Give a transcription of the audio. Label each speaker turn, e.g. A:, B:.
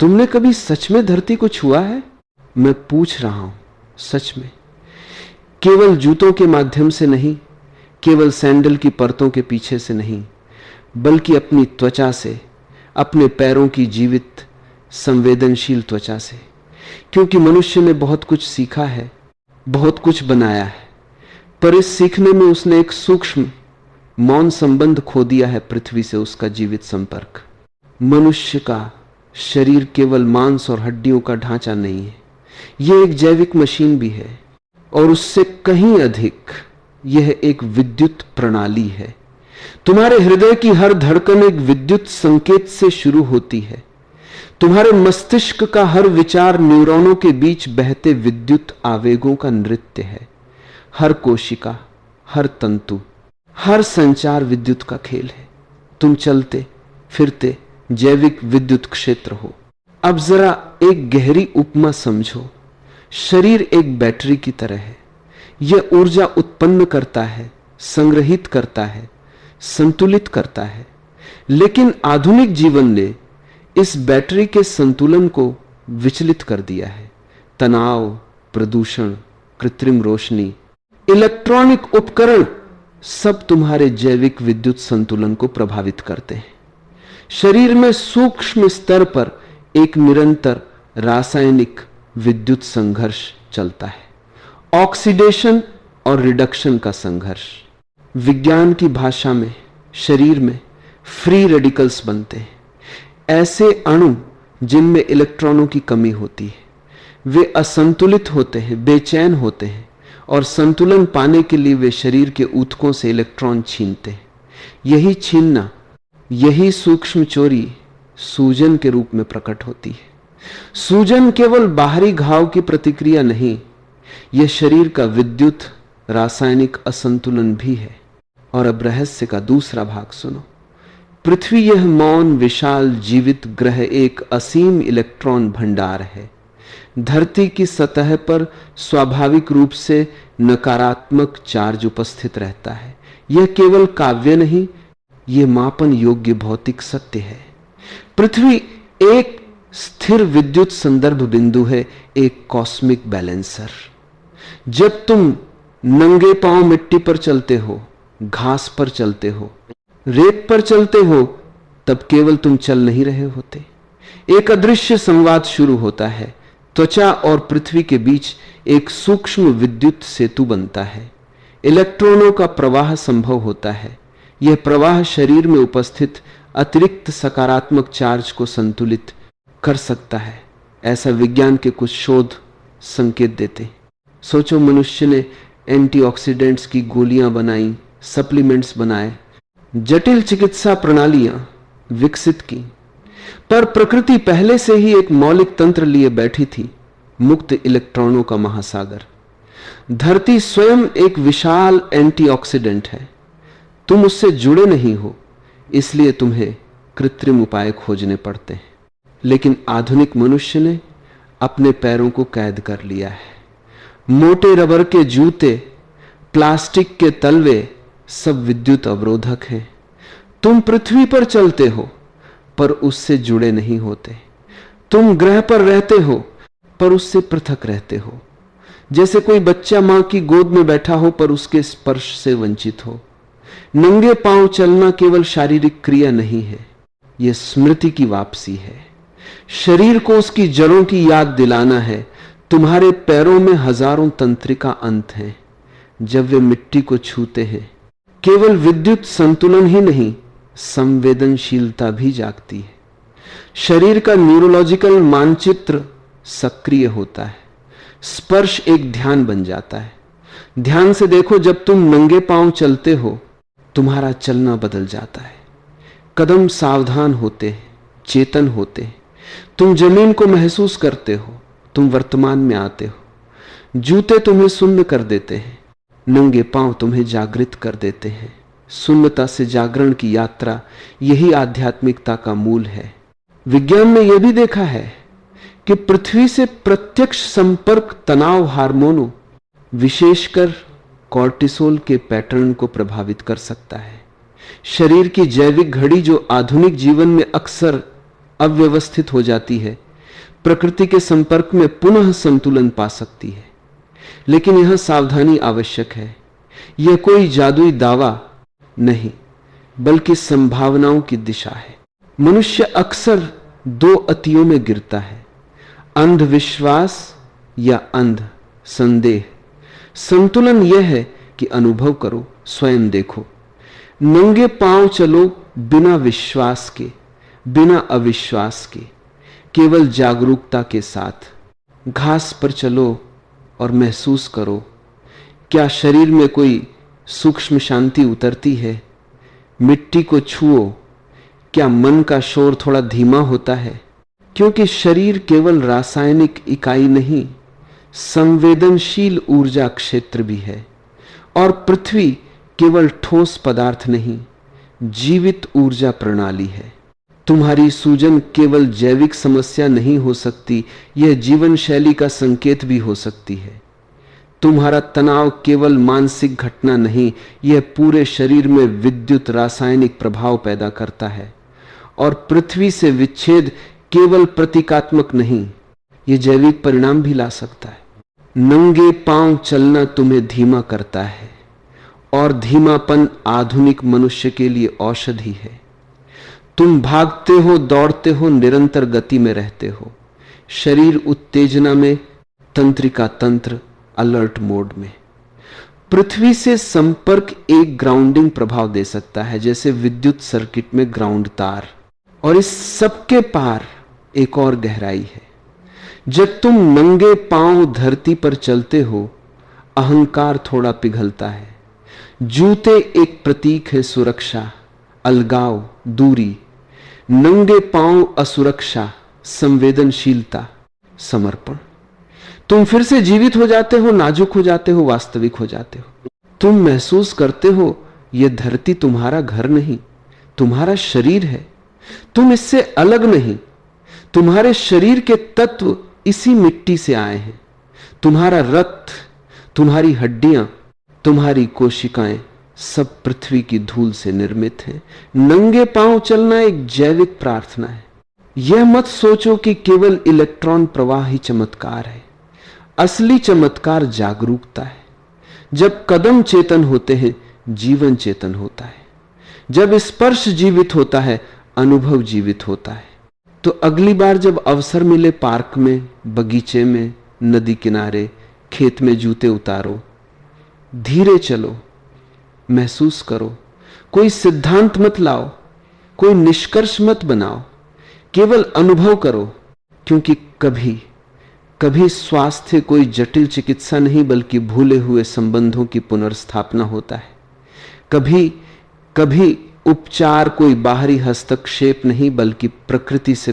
A: तुमने कभी सच में धरती को छुआ है? मैं पूछ रहा हूं, सच में, केवल जूतों के माध्यम से नहीं, केवल सैंडल की परतों के पीछे से नहीं, बल्कि अपनी त्वचा से, अपने पैरों की जीवित संवेदनशील त्वचा से। क्योंकि मनुष्य ने बहुत कुछ सीखा है, बहुत कुछ बनाया है, पर इस सीखने में उसने एक सूक्ष्म मौन संबंध खो दिया है पृथ्वी से, उसका जीवित संपर्क। मनुष्य का शरीर केवल मांस और हड्डियों का ढांचा नहीं है, यह एक जैविक मशीन भी है, और उससे कहीं अधिक यह एक विद्युत प्रणाली है। तुम्हारे हृदय की हर धड़कन एक विद्युत संकेत से शुरू होती है। तुम्हारे मस्तिष्क का हर विचार न्यूरॉनों के बीच बहते विद्युत आवेगों का नृत्य है। हर कोशिका, हर तंतु, हर संचार विद्युत का खेल है। तुम चलते फिरते जैविक विद्युत क्षेत्र हो। अब जरा एक गहरी उपमा समझो। शरीर एक बैटरी की तरह है। यह ऊर्जा उत्पन्न करता है, संग्रहित करता है, संतुलित करता है। लेकिन आधुनिक जीवन ने इस बैटरी के संतुलन को विचलित कर दिया है। तनाव, प्रदूषण, कृत्रिम रोशनी, इलेक्ट्रॉनिक उपकरण सब तुम्हारे जैविक विद्युत संतुलन को प्रभावित करते हैं। शरीर में सूक्ष्म स्तर पर एक निरंतर रासायनिक विद्युत संघर्ष चलता है, ऑक्सीडेशन और रिडक्शन का संघर्ष। विज्ञान की भाषा में शरीर में फ्री रेडिकल्स बनते हैं, ऐसे अणु जिनमें इलेक्ट्रॉनों की कमी होती है। वे असंतुलित होते हैं, बेचैन होते हैं, और संतुलन पाने के लिए वे शरीर के ऊतकों से इलेक्ट्रॉन छीनते हैं। यही छीनना, यही सूक्ष्म चोरी सूजन के रूप में प्रकट होती है। सूजन केवल बाहरी घाव की प्रतिक्रिया नहीं, यह शरीर का विद्युत रासायनिक असंतुलन भी है। और अब रहस्य का दूसरा भाग सुनो। पृथ्वी यह मौन विशाल जीवित ग्रह एक असीम इलेक्ट्रॉन भंडार है। धरती की सतह पर स्वाभाविक रूप से नकारात्मक चार्ज उपस्थित रहता है। यह केवल काव्य नहीं, यह मापन योग्य भौतिक सत्य है। पृथ्वी एक स्थिर विद्युत संदर्भ बिंदु है, एक कॉस्मिक बैलेंसर। जब तुम नंगे पांव मिट्टी पर चलते हो, घास पर चलते हो, रेत पर चलते हो, तब केवल तुम चल नहीं रहे होते। एक अदृश्य संवाद शुरू होता है। त्वचा और पृथ्वी के बीच एक सूक्ष्म विद्युत सेतु बनता है। इलेक्ट्रॉनों का प्रवाह संभव होता है। यह प्रवाह शरीर में उपस्थित अतिरिक्त सकारात्मक चार्ज को संतुलित कर सकता है, ऐसा विज्ञान के कुछ शोध संकेत देते। सोचो, मनुष्य ने एंटीऑक्सीडेंट्स की गोलियां बनाई, सप्लीमेंट्स बनाए, जटिल चिकित्सा प्रणालियां विकसित की, पर प्रकृति पहले से ही एक मौलिक तंत्र लिए बैठी थी, मुक्त इलेक्ट्रॉनों का महासागर। धरती स्वयं एक विशाल एंटीऑक्सीडेंट है। तुम उससे जुड़े नहीं हो, इसलिए तुम्हें कृत्रिम उपाय खोजने पड़ते हैं। लेकिन आधुनिक मनुष्य ने अपने पैरों को कैद कर लिया है। मोटे रबर के जूते, प्लास्टिक के तलवे सब विद्युत अवरोधक हैं। तुम पृथ्वी पर चलते हो, पर उससे जुड़े नहीं होते। तुम ग्रह पर रहते हो, पर उससे पृथक रहते हो। जैसे कोई बच्चा मां की गोद में बैठा हो, पर उसके स्पर्श से वंचित हो। नंगे पांव चलना केवल शारीरिक क्रिया नहीं है, यह स्मृति की वापसी है। शरीर को उसकी जड़ों की याद दिलाना है। तुम्हारे पैरों में हजारों तंत्रिका अंत हैं। जब वे मिट्टी को छूते हैं, केवल विद्युत संतुलन ही नहीं, संवेदनशीलता भी जागती है। शरीर का न्यूरोलॉजिकल मानचित्र सक्रिय होता है। स्पर्श एक ध्यान बन जाता है। ध्यान से देखो, जब तुम नंगे पांव चलते हो, तुम्हारा चलना बदल जाता है। कदम सावधान होते हैं, चेतन होते हैं। तुम जमीन को महसूस करते हो, तुम वर्तमान में आते हो। जूते तुम्हें शून्य कर देते हैं, नंगे पांव तुम्हें जागृत कर देते हैं। शून्यता से जागरण की यात्रा, यही आध्यात्मिकता का मूल है। विज्ञान ने यह भी देखा है कि पृथ्वी से प्रत्यक्ष संपर्क तनाव हार्मोनों, विशेषकर कॉर्टिसोल के पैटर्न को प्रभावित कर सकता है। शरीर की जैविक घड़ी जो आधुनिक जीवन में अक्सर अव्यवस्थित हो जाती है, प्रकृति के संपर्क में पुनः संतुलन पा सकती है। लेकिन यहां सावधानी आवश्यक है। यह कोई जादुई दावा नहीं, बल्कि संभावनाओं की दिशा है। मनुष्य अक्सर दो अतियों में गिरता है, अंधविश्वास या अंध संदेह। संतुलन यह है कि अनुभव करो, स्वयं देखो। नंगे पांव चलो, बिना विश्वास के, बिना अविश्वास के, केवल जागरूकता के साथ। घास पर चलो और महसूस करो, क्या शरीर में कोई सूक्ष्म शांति उतरती है? मिट्टी को छुओ, क्या मन का शोर थोड़ा धीमा होता है? क्योंकि शरीर केवल रासायनिक इकाई नहीं, संवेदनशील ऊर्जा क्षेत्र भी है। और पृथ्वी केवल ठोस पदार्थ नहीं, जीवित ऊर्जा प्रणाली है। तुम्हारी सूजन केवल जैविक समस्या नहीं हो सकती, यह जीवन शैली का संकेत भी हो सकती है। तुम्हारा तनाव केवल मानसिक घटना नहीं, यह पूरे शरीर में विद्युत रासायनिक प्रभाव पैदा करता है। और पृथ्वी से विच्छेद केवल प्रतीकात्मक नहीं, यह जैविक परिणाम भी ला सकता है। नंगे पांव चलना तुम्हें धीमा करता है, और धीमापन आधुनिक मनुष्य के लिए औषधि है। तुम भागते हो, दौड़ते हो, निरंतर गति में रहते हो, शरीर उत्तेजना में, तंत्रिका तंत्र अलर्ट मोड में। पृथ्वी से संपर्क एक ग्राउंडिंग प्रभाव दे सकता है, जैसे विद्युत सर्किट में ग्राउंड तार। और इस सबके पार एक और गहराई है। जब तुम नंगे पांव धरती पर चलते हो, अहंकार थोड़ा पिघलता है। जूते एक प्रतीक है सुरक्षा, अलगाव, दूरी। नंगे पांव असुरक्षा, संवेदनशीलता, समर्पण। तुम फिर से जीवित हो जाते हो, नाजुक हो जाते हो, वास्तविक हो जाते हो। तुम महसूस करते हो यह धरती तुम्हारा घर नहीं, तुम्हारा शरीर है। तुम इससे अलग नहीं, तुम्हारे शरीर के तत्व इसी मिट्टी से आए हैं। तुम्हारा रक्त, तुम्हारी हड्डियां, तुम्हारी कोशिकाएं सब पृथ्वी की धूल से निर्मित हैं। नंगे पांव चलना एक जैविक प्रार्थना है। यह मत सोचो कि केवल इलेक्ट्रॉन प्रवाह ही चमत्कार है। असली चमत्कार जागरूकता है। जब कदम चेतन होते हैं, जीवन चेतन होता है। जब स्पर्श जीवित होता है, अनुभव जीवित होता है। तो अगली बार जब अवसर मिले, पार्क में, बगीचे में, नदी किनारे, खेत में जूते उतारो, धीरे चलो, महसूस करो। कोई सिद्धांत मत लाओ, कोई निष्कर्ष मत बनाओ, केवल अनुभव करो। क्योंकि कभी कभी स्वास्थ्य कोई जटिल चिकित्सा नहीं, बल्कि भूले हुए संबंधों की पुनर्स्थापना होता है। कभी कभी उपचार कोई बाहरी हस्तक्षेप नहीं, बल्कि प्रकृति से